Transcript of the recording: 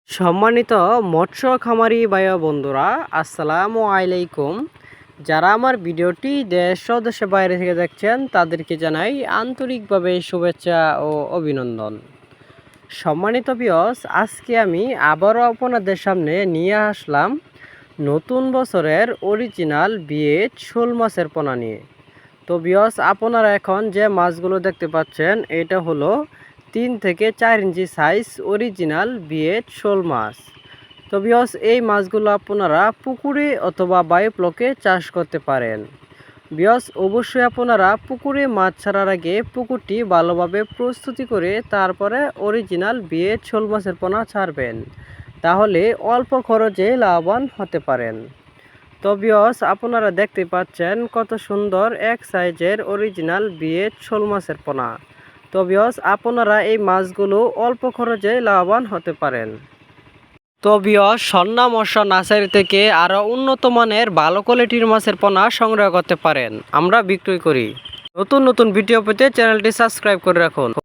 সম্মানিত মৎস্য খামারি ভাই বন্ধুরা, আসসালামু আলাইকুম। যারা আমার ভিডিওটি দেশ ও দেশের বাইরে থেকে দেখছেন তাদেরকে জানাই আন্তরিকভাবে শুভেচ্ছা ও অভিনন্দন। সম্মানিত ভিউয়ার্স, আজকে আমি আবারও আপনাদের সামনে নিয়ে আসলাম নতুন বছরের অরিজিনাল বিয়েট শোল মাছের পোনা নিয়ে। তো ভিউয়ার্স, আপনারা এখন যে মাছগুলো দেখতে পাচ্ছেন এটা হলো 3 থেকে 4 ইঞ্চি সাইজ অরিজিনাল বিয়েট শোল মাছ। তো ভিউয়ার্স, এই মাছগুলো আপনারা পুকুরে অথবা বায়োফ্লকে চাষ করতে পারেন। ভিউয়ার্স, অবশ্যই আপনারা পুকুরে মাছ ছাড়ার আগে পুকুরটি ভালোভাবে প্রস্তুতি করে তারপরে অরিজিনাল বিয়েট শোল মাছের পোনা ছাড়বেন, তাহলে অল্প খরচে লাভবান হতে পারেন। তো ভিউয়ার্স, আপনারা দেখতে পাচ্ছেন কত সুন্দর এক সাইজের অরিজিনাল বিয়েট শোল মাছের পোনা। তো ভিউয়ার্স, আপনারা এই মাছগুলো অল্প খরচে লাভবান হতে পারেন। তো ভিউয়ার্স, স্বর্ণা মৎস্য নার্সারি থেকে আরও উন্নত মানের ভালো কোয়ালিটির মাছের পোনা সংগ্রহ করতে পারেন। আমরা বিক্রয় করি। নতুন নতুন ভিডিও পেতে চ্যানেলটি সাবস্ক্রাইব করে রাখুন।